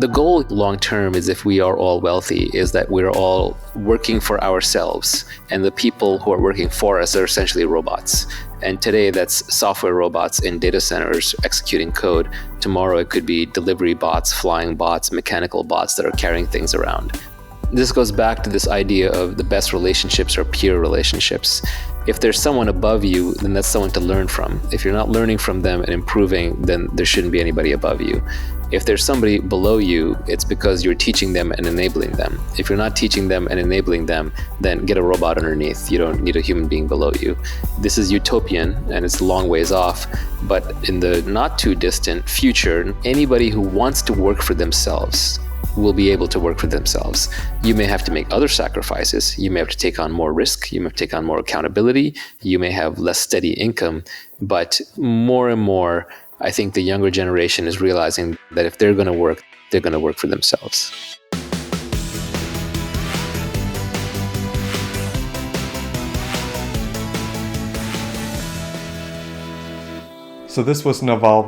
The goal long term is, if we are all wealthy, is that we're all working for ourselves, and the people who are working for us are essentially robots. And today that's software robots in data centers executing code. Tomorrow it could be delivery bots, flying bots, mechanical bots that are carrying things around. This goes back to this idea of the best relationships are peer relationships. If there's someone above you, then that's someone to learn from. If you're not learning from them and improving, then there shouldn't be anybody above you. If there's somebody below you, it's because you're teaching them and enabling them. If you're not teaching them and enabling them, then get a robot underneath. You don't need a human being below you. This is utopian and it's a long ways off, but in the not too distant future, anybody who wants to work for themselves will be able to work for themselves. You may have to make other sacrifices. You may have to take on more risk. You may have to take on more accountability. You may have less steady income. But more and more, I think the younger generation is realizing that if they're going to work for themselves. So this was Naval,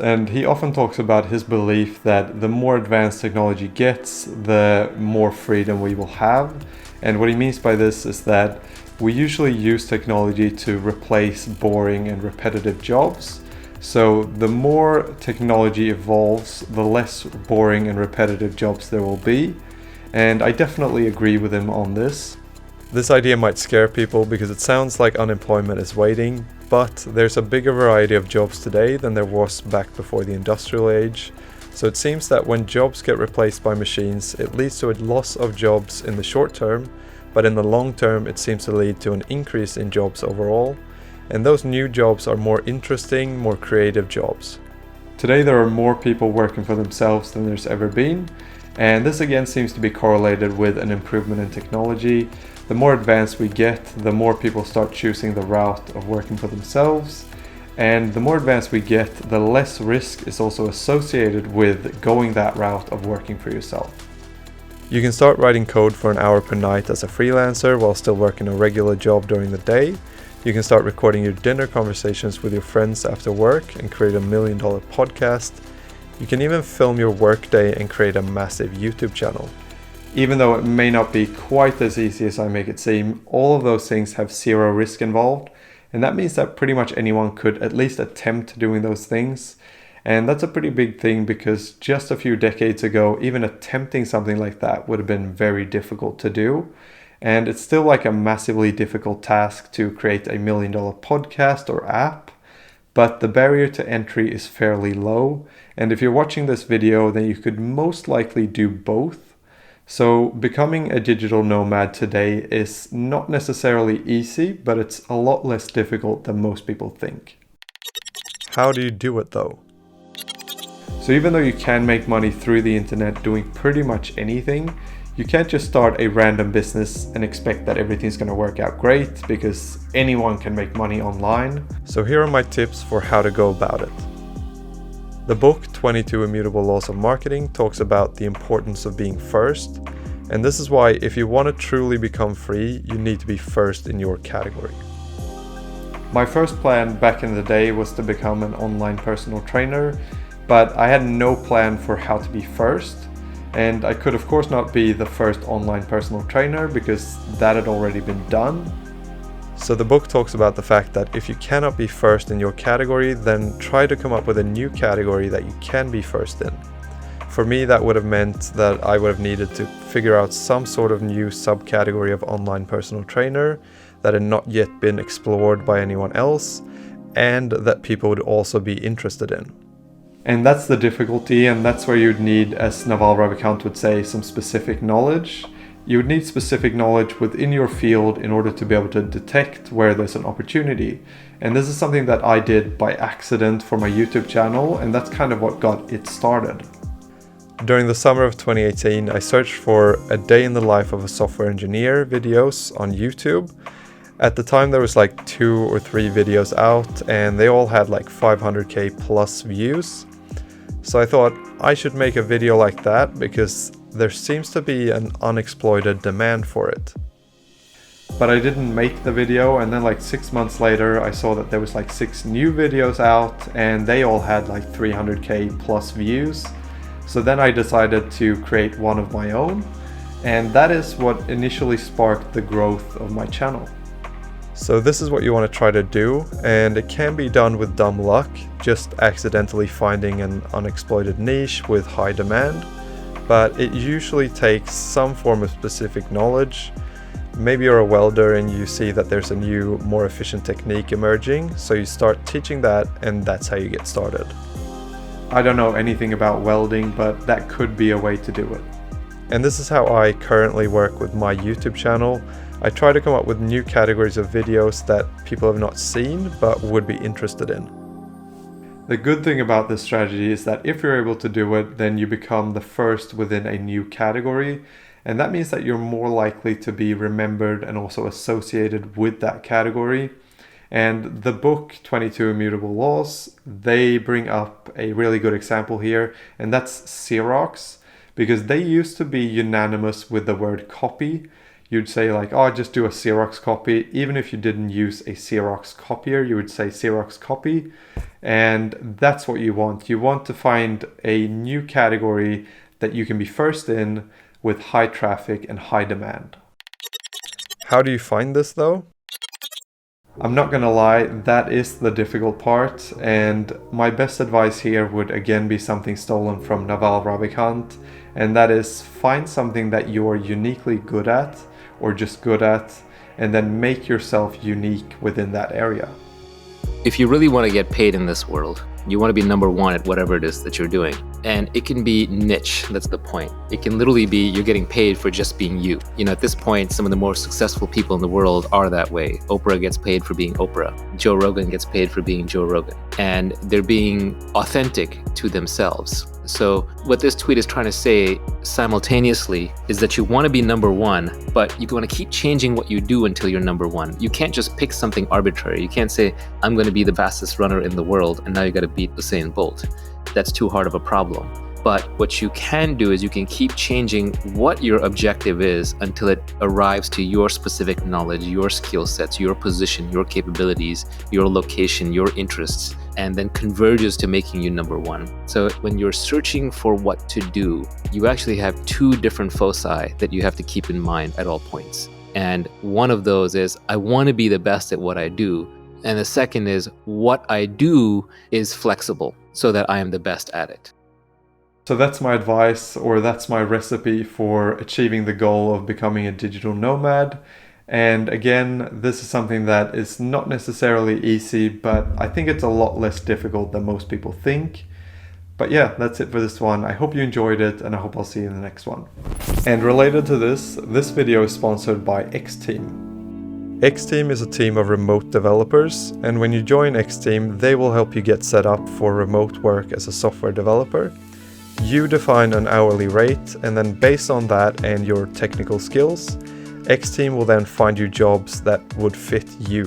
and he often talks about his belief that the more advanced technology gets, the more freedom we will have. And what he means by this is that we usually use technology to replace boring and repetitive jobs. So the more technology evolves, the less boring and repetitive jobs there will be. And I definitely agree with him on this. This idea might scare people because it sounds like unemployment is waiting, but there's a bigger variety of jobs today than there was back before the industrial age. So it seems that when jobs get replaced by machines, it leads to a loss of jobs in the short term, but in the long term it seems to lead to an increase in jobs overall. And those new jobs are more interesting, more creative jobs. Today there are more people working for themselves than there's ever been, and this again seems to be correlated with an improvement in technology. The more advanced we get, the more people start choosing the route of working for themselves. And the more advanced we get, the less risk is also associated with going that route of working for yourself. You can start writing code for an hour per night as a freelancer while still working a regular job during the day. You can start recording your dinner conversations with your friends after work and create $1 million podcast. You can even film your workday and create a massive YouTube channel. Even though it may not be quite as easy as I make it seem, all of those things have zero risk involved. And that means that pretty much anyone could at least attempt doing those things. And that's a pretty big thing because just a few decades ago, even attempting something like that would have been very difficult to do. And it's still like a massively difficult task to create $1 million podcast or app. But the barrier to entry is fairly low. And if you're watching this video, then you could most likely do both. So becoming a digital nomad today is not necessarily easy, but it's a lot less difficult than most people think. How do you do it though? So even though you can make money through the internet doing pretty much anything, you can't just start a random business and expect that everything's going to work out great, because anyone can make money online. So here are my tips for how to go about it. The book 22 Immutable Laws of Marketing talks about the importance of being first, and this is why if you want to truly become free, you need to be first in your category. My first plan back in the day was to become an online personal trainer, but I had no plan for how to be first, and I could of course not be the first online personal trainer because that had already been done. So the book talks about the fact that if you cannot be first in your category, then try to come up with a new category that you can be first in. For me, that would have meant that I would have needed to figure out some sort of new subcategory of online personal trainer that had not yet been explored by anyone else, and that people would also be interested in. And that's the difficulty, and that's where you'd need, as Naval Ravikant would say, some specific knowledge. You would need specific knowledge within your field in order to be able to detect where there's an opportunity. And this is something that I did by accident for my YouTube channel, and that's kind of what got it started. During the summer of 2018, I searched for a day in the life of a software engineer videos on YouTube. At the time there was like 2 or 3 videos out, and they all had like 500k plus views. So I thought I should make a video like that because there seems to be an unexploited demand for it. But I didn't make the video, and then like 6 months later I saw that there was like 6 new videos out and they all had like 300k plus views. So then I decided to create one of my own, and that is what initially sparked the growth of my channel. So this is what you want to try to do, and it can be done with dumb luck, just accidentally finding an unexploited niche with high demand, but it usually takes some form of specific knowledge. Maybe you're a welder and you see that there's a new, more efficient technique emerging, so you start teaching that, and that's how you get started. I don't know anything about welding, but that could be a way to do it. And this is how I currently work with my YouTube channel. I try to come up with new categories of videos that people have not seen but would be interested in. The good thing about this strategy is that if you're able to do it, then you become the first within a new category, and that means that you're more likely to be remembered and also associated with that category. And the book 22 Immutable Laws, they bring up a really good example here, and that's Xerox, because they used to be unanimous with the word copy. You'd say like, oh, just do a Xerox copy. Even if you didn't use a Xerox copier, you would say Xerox copy. And that's what you want. You want to find a new category that you can be first in with high traffic and high demand. How do you find this though? I'm not gonna lie, that is the difficult part, and my best advice here would again be something stolen from Naval, and that is find something that you're uniquely good at, or just good at, and then make yourself unique within that area. If you really want to get paid in this world, you want to be number one at whatever it is that you're doing. And it can be niche, that's the point. It can literally be you're getting paid for just being you. You know, at this point, some of the more successful people in the world are that way. Oprah gets paid for being Oprah. Joe Rogan gets paid for being Joe Rogan. And they're being authentic to themselves. So what this tweet is trying to say simultaneously is that you want to be number one, but you want to keep changing what you do until you're number one. You can't just pick something arbitrary. You can't say, I'm going to be the fastest runner in the world, and now you got to beat Usain Bolt. That's too hard of a problem. But what you can do is you can keep changing what your objective is until it arrives to your specific knowledge, your skill sets, your position, your capabilities, your location, your interests, and then converges to making you number one. So when you're searching for what to do, you actually have two different foci that you have to keep in mind at all points. And one of those is, I want to be the best at what I do. And the second is, what I do is flexible so that I am the best at it. So that's my advice, or that's my recipe for achieving the goal of becoming a digital nomad. And again, this is something that is not necessarily easy, but I think it's a lot less difficult than most people think. But yeah, that's it for this one. I hope you enjoyed it, and I hope I'll see you in the next one. And related to this video is sponsored by X-Team. X-Team is a team of remote developers, and when you join X-Team, they will help you get set up for remote work as a software developer. You define an hourly rate, and then based on that and your technical skills, X-Team will then find you jobs that would fit you,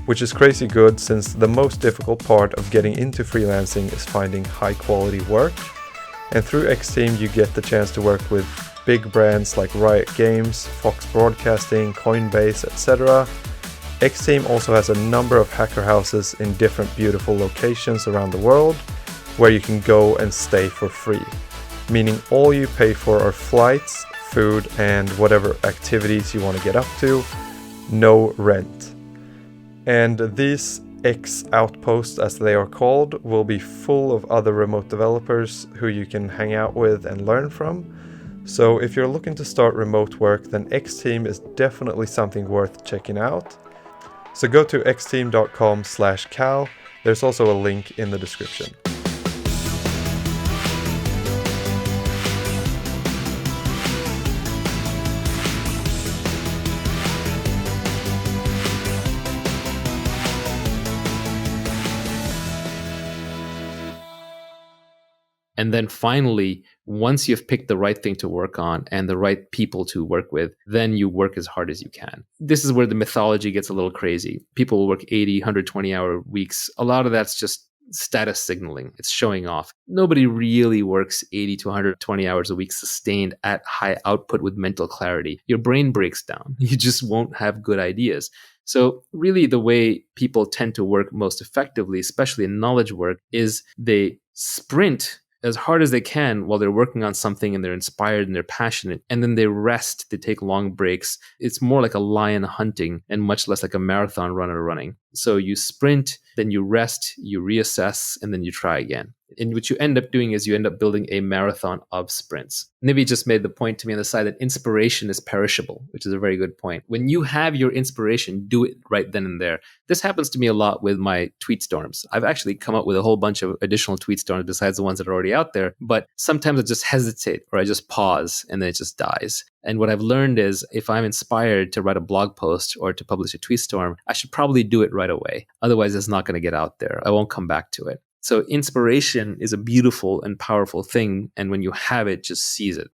which is crazy good since the most difficult part of getting into freelancing is finding high quality work. And through X-Team you get the chance to work with big brands like Riot Games, Fox Broadcasting, Coinbase, etc. X-Team also has a number of hacker houses in different beautiful locations around the world, where you can go and stay for free, meaning all you pay for are flights, food, and whatever activities you want to get up to, no rent. And these X outposts, as they are called, will be full of other remote developers who you can hang out with and learn from. So if you're looking to start remote work, then X-Team is definitely something worth checking out. So go to xteam.com/Cal. There's also a link in the description. And then finally, once you've picked the right thing to work on and the right people to work with, then you work as hard as you can. This is where the mythology gets a little crazy. People will work 80, 120-hour weeks. A lot of that's just status signaling. It's showing off. Nobody really works 80 to 120 hours a week sustained at high output with mental clarity. Your brain breaks down. You just won't have good ideas. So really the way people tend to work most effectively, especially in knowledge work, is they sprint as hard as they can while they're working on something and they're inspired and they're passionate. And then they rest, they take long breaks. It's more like a lion hunting and much less like a marathon runner running. So you sprint, then you rest, you reassess, and then you try again. And what you end up doing is you end up building a marathon of sprints. Nibby just made the point to me on the side that inspiration is perishable, which is a very good point. When you have your inspiration, do it right then and there. This happens to me a lot with my tweet storms. I've actually come up with a whole bunch of additional tweet storms besides the ones that are already out there. But sometimes I just hesitate or I just pause and then it just dies. And what I've learned is if I'm inspired to write a blog post or to publish a tweet storm, I should probably do it right away. Otherwise, it's not going to get out there. I won't come back to it. So inspiration is a beautiful and powerful thing. And when you have it, just seize it.